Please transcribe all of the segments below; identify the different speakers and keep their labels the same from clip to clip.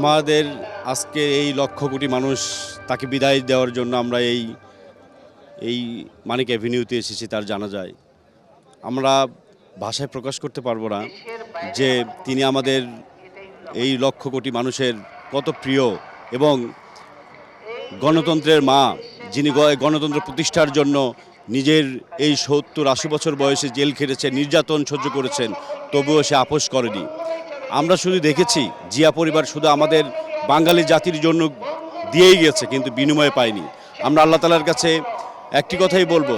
Speaker 1: আমাদের আজকে এই লক্ষ কোটি মানুষ তাকে বিদায় দেওয়ার জন্য আমরা এই মানিক অ্যাভিনিউতে এসেছি তার জানাজায়। আমরা ভাষায় প্রকাশ করতে পারবো না যে তিনি আমাদের এই লক্ষ কোটি মানুষের কত প্রিয় এবং গণতন্ত্রের মা, যিনি গণতন্ত্র প্রতিষ্ঠার জন্য নিজের এই 70-80 বছর বয়সে জেল খেটেছেন, নির্যাতন সহ্য করেছেন, তবুও সে আপোস করেনি। আমরা শুধু দেখেছি জিয়া পরিবার শুধু আমাদের বাঙালি জাতির জন্য দিয়েই গেছে, কিন্তু বিনিময়ে পায়নি। আমরা আল্লাহ তাআলার কাছে একটি কথাই বলবো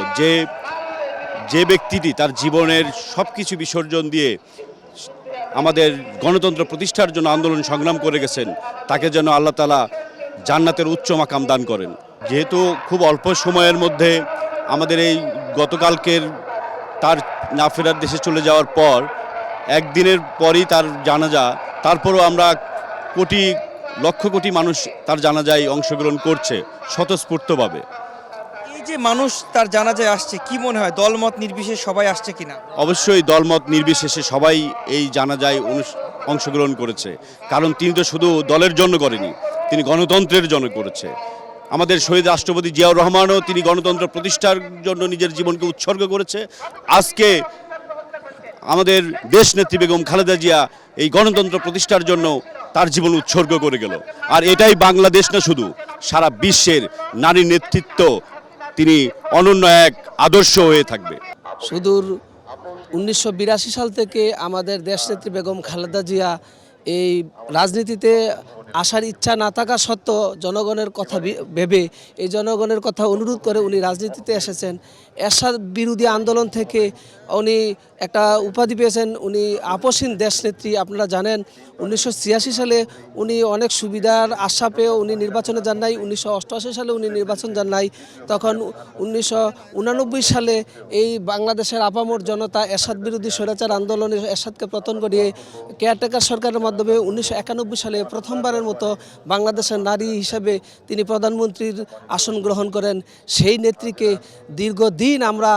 Speaker 1: যে ব্যক্তিটি তার জীবনের সব কিছু বিসর্জন দিয়ে আমাদের গণতন্ত্র প্রতিষ্ঠার জন্য আন্দোলন সংগ্রাম করে গেছেন, তাকে যেন আল্লাহ তাআলা জান্নাতের উচ্চ মাকাম দান করেন। যেহেতু খুব অল্প সময়ের মধ্যে আমাদের এই গতকালকের তার না ফেরার দেশে চলে যাওয়ার পর একদিনের পরই তার জানাজা, তারপরও আমরা লক্ষ কোটি মানুষ তার জানাজায় অংশগ্রহণ করছে স্বতঃস্ফূর্তভাবে।
Speaker 2: এই যে মানুষ তার জানাজায় আসছে, কি মনে হয় দলমত নির্বিশেষে সবাই আসছে কিনা?
Speaker 1: অবশ্যই দলমত নির্বিশেষে সবাই এই জানাজায় অংশগ্রহণ করেছে, কারণ তিনি তো শুধু দলের জন্য করেনি, তিনি গণতন্ত্রের জন্য করেছে। আমাদের শহীদ রাষ্ট্রপতি জিয়াউর রহমানও তিনি গণতন্ত্র প্রতিষ্ঠার জন্য নিজের জীবনকে উৎসর্গ করেছে। আজকে আমাদের দেশনেত্রী বেগম খালেদা জিয়া এই গণতন্ত্র প্রতিষ্ঠার জন্য তার জীবন উৎসর্গ করে গেল। আর এটাই বাংলাদেশ না, শুধু সারা বিশ্বের নারী নেতৃত্ব তিনি অনন্য এক আদর্শ হয়ে থাকবে।
Speaker 3: সুদূর 1982 সাল থেকে আমাদের দেশনেত্রী বেগম খালেদা জিয়া এই রাজনীতিতে আসার ইচ্ছা না থাকা সত্ত্বেও জনগণের কথা ভেবে, এই জনগণের কথা অনুরোধ করে উনি রাজনীতিতে এসেছেন। এরশাদ বিরোধী আন্দোলন থেকে উনি একটা উপাধি পেয়েছেন, উনি আপসহীন দেশনেত্রী। আপনারা জানেন 1986 সালে উনি অনেক সুবিধার আশা পেয়েও উনি নির্বাচনে যান নাই। 1988 সালে উনি নির্বাচন যান নাই। তখন 1989 সালে এই বাংলাদেশের আপামর জনতা এরশাদ বিরোধী স্বৈরাচার আন্দোলনে এরশাদকে পতন ঘটিয়ে কেয়ারটেকার সরকারের মাধ্যমে 1991 সালে প্রথমবারের মতো বাংলাদেশের নারী হিসেবে তিনি প্রধানমন্ত্রীর আসন গ্রহণ করেন। সেই নেত্রীকে দীর্ঘদিন আমরা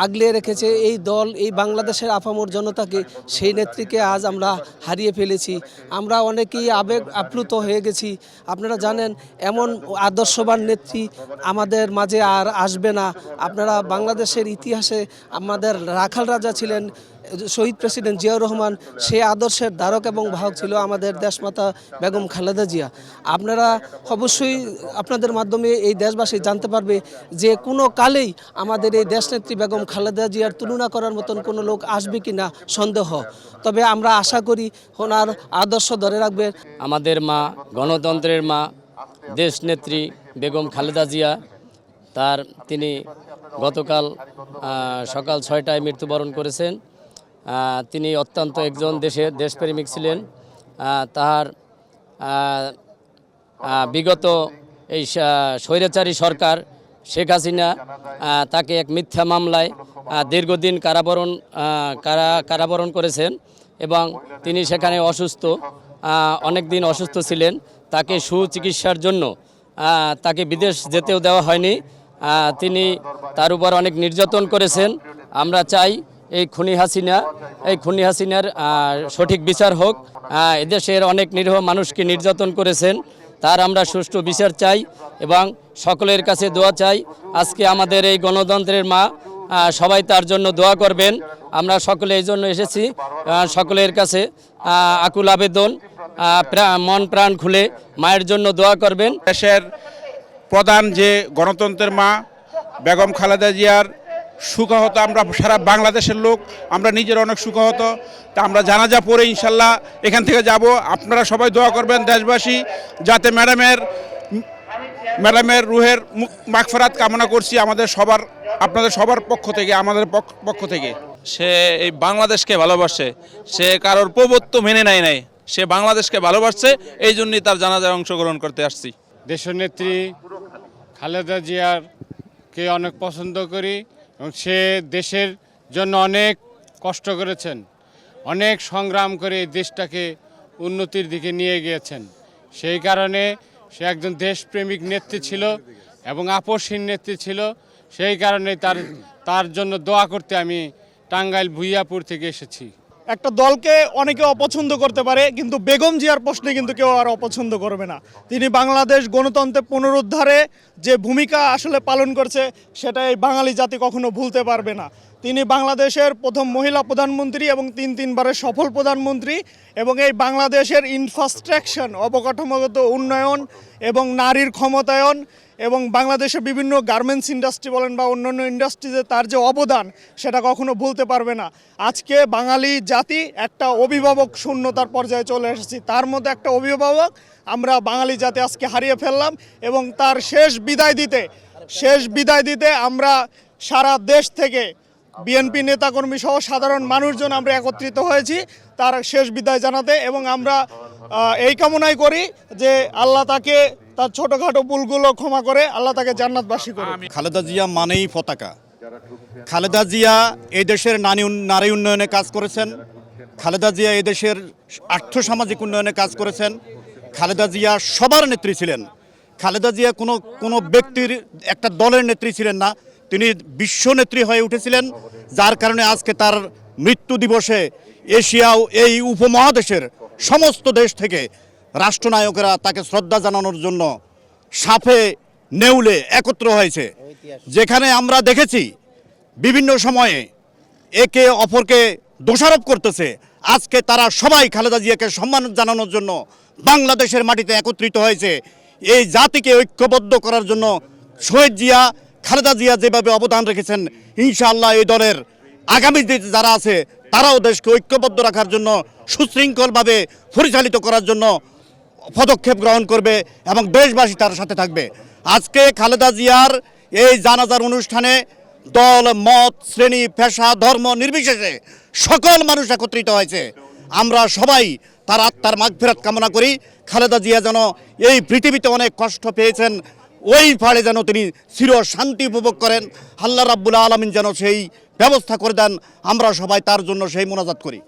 Speaker 3: আগলে রেখেছে এই দল, এই বাংলাদেশের আপামর জনতাকে। সেই নেত্রীকে আজ আমরা হারিয়ে ফেলেছি। আমরা অনেকেই আবেগ আপ্লুত হয়ে গেছি। আপনারা জানেন এমন আদর্শবান নেত্রী আমাদের মাঝে আর আসবে না। আপনারা বাংলাদেশের ইতিহাসে আমাদের রাখাল রাজা ছিলেন শহীদ প্রেসিডেন্ট জিয়াউর রহমান, সেই আদর্শের ধারক এবং বাহক ছিল আমাদের দেশমাতা বেগম খালেদা জিয়া। আপনারা অবশ্যই আপনাদের মাধ্যমে এই দেশবাসী জানতে পারবে যে কোনো কালেই আমাদের এই দেশনেত্রী বেগম খালেদা জিয়ার তুলনা করার মতন কোনো লোক আসবে কি না সন্দেহ। তবে আমরা আশা করি ওনার আদর্শ ধরে রাখবে।
Speaker 4: আমাদের মা, গণতন্ত্রের মা, দেশনেত্রী বেগম খালেদা জিয়া, তিনি গতকাল সকাল 6টায় মৃত্যুবরণ করেছেন। তিনি অত্যন্ত একজন দেশপ্রেমিক ছিলেন। তার বিগত এই স্বৈরাচারী সরকার শেখ হাসিনা তাকে এক মিথ্যা মামলায় দীর্ঘদিন কারাবরণ করেছেন এবং তিনি সেখানে অনেক দিন অসুস্থ ছিলেন। তাকে সুচিকিৎসার জন্য তাকে বিদেশ যেতেও দেওয়া হয়নি। তিনি তার উপর অনেক নির্যাতন করেছেন। আমরা চাই এই খুনি হাসিনার সঠিক বিচার হোক। এদেশের অনেক নিরীহ মানুষকে নির্যাতন করেছেন, তার আমরা সুষ্ঠু বিচার চাই এবং সকলের কাছে দোয়া চাই। আজকে আমাদের এই গণতন্ত্রের মা, সবাই তার জন্য দোয়া করবেন। আমরা সকলে এই জন্য এসেছি। সকলের কাছে আকুল আবেদন, মন প্রাণ খুলে মায়ের জন্য দোয়া করবেন।
Speaker 5: দেশের প্রধান যে গণতন্ত্রের মা বেগম খালেদা জিয়ার সুখাহত আমরা সারা বাংলাদেশের লোক, আমরা নিজের অনেক সুখাহত। তা আমরা জানাজা পড়ে ইনশাল্লাহ এখান থেকে যাব। আপনারা সবাই দোয়া করবেন দেশবাসী, যাতে ম্যাডামের রুহের মাগফিরাত কামনা করছি আপনাদের সবার পক্ষ থেকে, আমাদের পক্ষ থেকে।
Speaker 6: সে এই বাংলাদেশকে ভালোবাসে, সে কারোর প্রভুত্ব মেনে নাই, সে বাংলাদেশকে ভালোবাসছে, এই জন্যই তার জানাজায় অংশগ্রহণ করতে আসছি।
Speaker 7: দেশনেত্রী খালেদা জিয়ারকে অনেক পছন্দ করি এবং সে দেশের জন্য অনেক কষ্ট করেছেন, অনেক সংগ্রাম করে দেশটাকে উন্নতির দিকে নিয়ে গিয়েছেন। সেই কারণে সে একজন দেশপ্রেমিক নেত্রী ছিল এবং আপসহীন নেত্রী ছিল। সেই কারণে তার জন্য দোয়া করতে আমি টাঙ্গাইল ভুইয়াপুর থেকে এসেছি।
Speaker 8: একটা দলকে অনেকে অপছন্দ করতে পারে, কিন্তু বেগম জিয়ার প্রশ্নে কিন্তু কেউ আর অপছন্দ করবে না। তিনি বাংলাদেশ গণতন্ত্রের পুনরুদ্ধারে যে ভূমিকা আসলে পালন করছে সেটা এই বাঙালি জাতি কখনো ভুলতে পারবে না। তিনি বাংলাদেশের প্রথম মহিলা প্রধানমন্ত্রী এবং তিনবারের সফল প্রধানমন্ত্রী, এবং এই বাংলাদেশের ইনফ্রাস্ট্রাকচার, অবকাঠামোগত উন্নয়ন এবং নারীর ক্ষমতায়ন এবং বাংলাদেশে বিভিন্ন গার্মেন্টস ইন্ডাস্ট্রি বলেন বা অন্যান্য ইন্ডাস্ট্রিতে তার যে অবদান সেটা কখনো ভুলতে পারবে না। আজকে বাঙালি জাতি একটা অভিভাবক শূন্যতার পর্যায়ে চলে এসেছি, তার মধ্যে একটা অভিভাবক আমরা বাঙালি জাতি আজকে হারিয়ে ফেললাম, এবং তার শেষ বিদায় দিতে আমরা সারা দেশ থেকে বিএনপি নেতাকর্মী সহ সাধারণ মানুষজন আমরা একত্রিত হয়েছি তার শেষ বিদায় জানাতে, এবং আমরা এই কামনাই করি যে আল্লাহ তাকে তার ছোটোখাটো ভুলগুলো ক্ষমা করে আল্লাহ তাকে জান্নাতবাসী করে।
Speaker 9: খালেদা জিয়া মানেই পতাকা। খালেদা জিয়া এই দেশের নারী উন্নয়নে কাজ করেছেন। খালেদা জিয়া এই দেশের আর্থসামাজিক উন্নয়নে কাজ করেছেন। খালেদা জিয়া সবার নেত্রী ছিলেন। খালেদা জিয়া কোনো ব্যক্তির একটা দলের নেত্রী ছিলেন না, তিনি বিশ্ব নেত্রী হয়ে উঠেছিলেন, যার কারণে আজকে তার মৃত্যু দিবসে এশিয়া এই উপমহাদেশের সমস্ত দেশ থেকে রাষ্ট্রনায়কেরা তাকে শ্রদ্ধা জানানোর জন্য সাফে নেউলে একত্র হয়েছে। যেখানে আমরা দেখেছি বিভিন্ন সময়ে একে অপরকে দোষারোপ করতেছে, আজকে তারা সবাই খালেদা জিয়াকে সম্মান জানানোর জন্য বাংলাদেশের মাটিতে একত্রিত হয়েছে এই জাতিকে ঐক্যবদ্ধ করার জন্য। শহীদ জিয়া, খালেদা জিয়া যেভাবে অবদান রেখেছেন, ইনশাআল্লাহ এই দলের আগামী যারা আছে তারাও দেশকে ঐক্যবদ্ধ রাখার জন্য, সুশৃঙ্খলভাবে পরিচালিত করার জন্য পদক্ষেপ গ্রহণ করবে এবং দেশবাসী তার সাথে থাকবে। আজকে খালেদা জিয়ার এই জানাজার অনুষ্ঠানে দল, মত, শ্রেণী, পেশা, ধর্ম নির্বিশেষে সকল মানুষ একত্রিত হয়েছে। আমরা সবাই তার আত্মার মাগফিরাত কামনা করি। খালেদা জিয়া যেন এই পৃথিবীতে অনেক কষ্ট পেয়েছেন, ওই ফাড়ে যেন তিনি চির শান্তি উপভোগ করেন। আল্লাহ রাব্বুল আলামিন যেন সেই ব্যবস্থা করে দেন। আমরা সবাই তার জন্য সেই মোনাজাত করি।